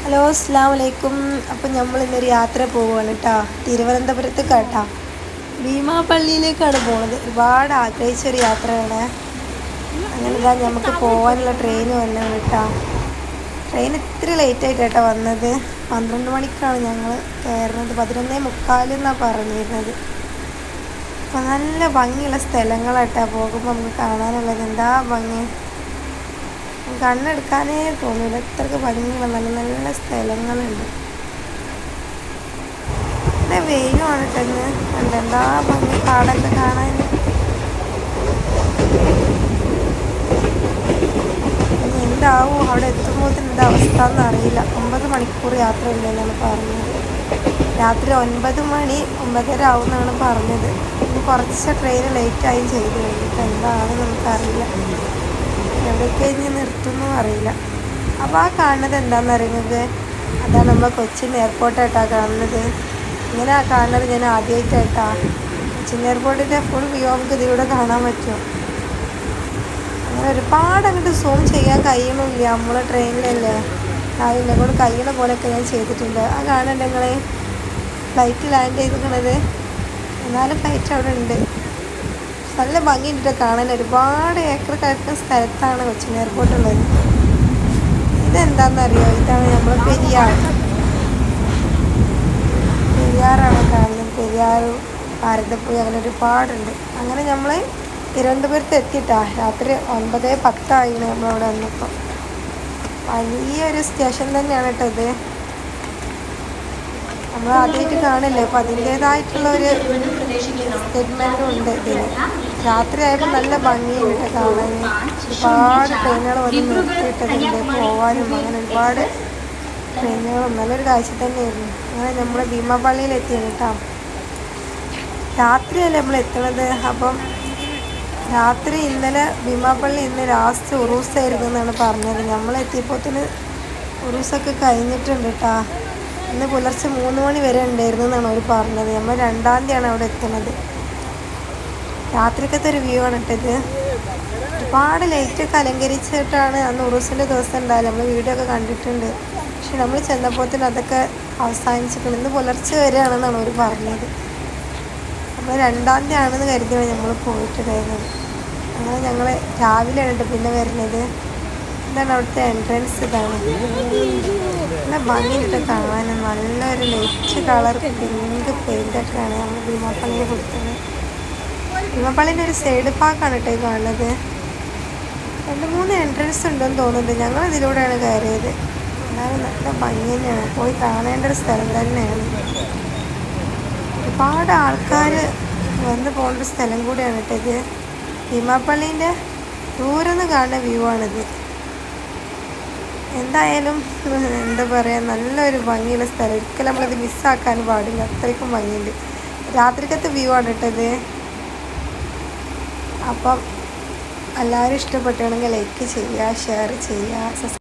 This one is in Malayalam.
ഹലോ അസ്സലാമു അലൈക്കും. അപ്പം നമ്മൾ ഇന്നൊരു യാത്ര പോവുകയാണ് കേട്ടോ. തിരുവനന്തപുരത്ത് കേട്ടോ, ഭീമാപള്ളിയിലേക്കാണ് പോകുന്നത്. ഒരുപാട് ആഗ്രഹിച്ചൊരു യാത്രയാണ്. അങ്ങനെ ഇതാ നമുക്ക് പോകാനുള്ള ട്രെയിൻ വന്നത് കേട്ടോ. ട്രെയിൻ ഇത്തിരി ലേറ്റായിട്ട് കേട്ടോ വന്നത്. 12 മണിക്കാണ് ഞങ്ങൾ കയറുന്നത്. 11:45 എന്നാണ് പറഞ്ഞിരുന്നത്. അപ്പം നല്ല ഭംഗിയുള്ള സ്ഥലങ്ങളാട്ടോ പോകുമ്പോൾ നമുക്ക് കാണാനുള്ളത്. എന്താ ഭംഗി, കണ്ണെടുക്കാനേ തോന്നില്ല, അത്രയ്ക്ക് ഭംഗിയുള്ള നല്ല നല്ല സ്ഥലങ്ങളുണ്ട്. പിന്നെ വെയിലുമാണ് കേട്ടെന്ന് കണ്ട്, എന്താ ഭംഗി കാടൊക്കെ കാണാൻ. ഇനി എന്താവും അവിടെ എത്തുമ്പോൾ എന്താ അവസ്ഥ എന്നറിയില്ല. 9 മണിക്കൂർ യാത്ര ഉണ്ടെന്നാണ് പറഞ്ഞത്. രാത്രി 9 മണി 9:30 ആവുമെന്നാണ് പറഞ്ഞത്. ഇനി കുറച്ച് ട്രെയിൻ ലേറ്റായും ചെയ്ത് കഴിഞ്ഞിട്ട് എന്താണ് നമുക്കറിയില്ല. എവിടേക്ക് ഇനി നിർത്തുന്നു അറിയില്ല. അപ്പോൾ ആ കാണുന്നത് എന്താണെന്ന് അറിയുന്നത്, അതാണ് നമ്മൾ കൊച്ചിൻ എയർപോർട്ടായിട്ടാണ് കാണുന്നത്. ഇങ്ങനെ കാണുന്നത് ഞാൻ ആദ്യമായിട്ടായിട്ടാണ്. കൊച്ചിൻ എയർപോർട്ടിൻ്റെ ഫുൾ വ്യൂ നമുക്ക് ഇതിലൂടെ കാണാൻ പറ്റും. അങ്ങനെ ഒരുപാട് അങ്ങോട്ട് സൂം ചെയ്യാൻ കഴിയണില്ല, നമ്മൾ ട്രെയിനിലല്ലേ. അതിനെ കൊണ്ട് കഴിയണ പോലെയൊക്കെ ഞാൻ ചെയ്തിട്ടുണ്ട്. ആ കാണുന്നുണ്ട് നിങ്ങൾ ഫ്ലൈറ്റ് ലാൻഡ് ചെയ്തിരിക്കണത്. എന്നാലും ഫ്ലൈറ്റ് അവിടെ ഉണ്ട്. നല്ല ഭംഗിയുണ്ട് കാണാൻ. ഒരുപാട് ഏക്കർ കിടക്കുന്ന സ്ഥലത്താണ് കൊച്ചിൻ എയർപോർട്ട് ഉള്ളത്. ഇതെന്താണെന്നറിയോ, ഇതാണ് നമ്മൾ പെരിയാറാണ് കാണുന്നത്. പെരിയാർ, ഭാരതപ്പുഴ, അങ്ങനെ ഒരുപാടുണ്ട്. അങ്ങനെ നമ്മൾ തിരുവനന്തപുരത്ത് എത്തിയിട്ടാ. രാത്രി 9:10 നമ്മളവിടെ വന്നപ്പോൾ. വലിയൊരു സ്റ്റേഷൻ തന്നെയാണ് കേട്ടോ ഇത്. നമ്മൾ ആദ്യമായിട്ട് കാണില്ലേ, അപ്പോൾ അതിൻ്റേതായിട്ടുള്ള ഒരു സ്റ്റേറ്റ്മെൻറ്റും ഉണ്ട് ഇതിന്. രാത്രി ആയപ്പോൾ നല്ല ഭംഗിയുണ്ട് കാണാൻ. ഒരുപാട് ട്രെയിനുകൾ വന്ന് നിർത്തിയിട്ടതുണ്ട് പോവാനും. അങ്ങനെ ഒരുപാട് ട്രെയിനുകളും നല്ലൊരു കാഴ്ച തന്നെയായിരുന്നു. അങ്ങനെ നമ്മൾ ഭീമാപള്ളിയിൽ എത്തിയാണ് കേട്ടോ. രാത്രിയല്ലേ നമ്മൾ എത്തണത്. അപ്പം രാത്രി ഇന്നലെ ഭീമാപള്ളി ഇന്ന് ലാസ്റ്റ് ഉറൂസായിരുന്നു എന്നാണ് പറഞ്ഞത്. നമ്മൾ എത്തിയപ്പോഴത്തേന് ഉറൂസൊക്കെ കഴിഞ്ഞിട്ടുണ്ട് കേട്ടോ. ഇന്ന് പുലർച്ചെ 3 മണി വരെ ഉണ്ടായിരുന്നു എന്നാണ് അവർ പറഞ്ഞത്. നമ്മൾ 2-ാം തീയതിയാണ് അവിടെ എത്തുന്നത്. രാത്രിക്കത്തെ ഒരു വ്യൂ ആണ് കേട്ടത്. ഒരുപാട് ലൈറ്റൊക്കെ അലങ്കരിച്ചിട്ടാണ് അന്ന് ഉറൂസിൻ്റെ ദിവസം ഉണ്ടാവില്ല. നമ്മൾ വീഡിയോ ഒക്കെ കണ്ടിട്ടുണ്ട്. പക്ഷെ നമ്മൾ ചെന്നപ്പോഴത്തേന് അതൊക്കെ അവസാനിച്ചിട്ടുണ്ട്. ഇന്ന് പുലർച്ചെ വരെയാണെന്നാണ് അവർ പറഞ്ഞത്. നമ്മൾ 2-ാം തീയതി ആണെന്ന് കരുതിയാണ് നമ്മൾ പോയിട്ടുണ്ടായിരുന്നത്. അങ്ങനെ ഞങ്ങൾ രാവിലെയാണ് പിന്നെ വരുന്നത്. ഇതാണ് അവിടുത്തെ എൻട്രൻസ്. ഇതാണ് നല്ല ഭംഗിയിട്ട് കാണാൻ. നല്ലൊരു ലൈറ്റ് കളർ പിങ്ക് പെയിൻ്റൊക്കെയാണ് നമ്മൾ ഭീമാപള്ളിയിൽ കൊടുത്തത്. ഭീമാപള്ളിൻ്റെ ഒരു സൈഡ് പാർക്കാണ് കേട്ടോ ഈ കാണുന്നത്. 2-3 എൻട്രൻസ് ഉണ്ടെന്ന് തോന്നുന്നുണ്ട്. ഞങ്ങൾ ഇതിലൂടെയാണ് കയറിയത്. എന്നാലും നല്ല ഭംഗി തന്നെയാണ്, പോയി കാണേണ്ട ഒരു സ്ഥലം തന്നെയാണ്. ഒരുപാട് ആൾക്കാർ വന്ന് പോകേണ്ട ഒരു സ്ഥലം കൂടിയാണ് കേട്ടോ ഇത്. ഭീമാപള്ളീൻ്റെ ദൂരെ നിന്ന് കാണുന്ന വ്യൂ ആണിത്. എന്തായാലും എന്താ പറയുക, നല്ലൊരു ഭംഗിയുള്ള സ്ഥലം. ഒരിക്കലും നമ്മളത് മിസ്സാക്കാൻ പാടില്ല, അത്രയ്ക്കും ഭംഗിയുണ്ട്. രാത്രിക്കത്തെ വ്യൂ ആണ് കേട്ടത്. അപ്പം എല്ലാവരും ഇഷ്ടപ്പെട്ടാണെങ്കിൽ ലൈക്ക് ചെയ്യുക, ഷെയർ ചെയ്യുക,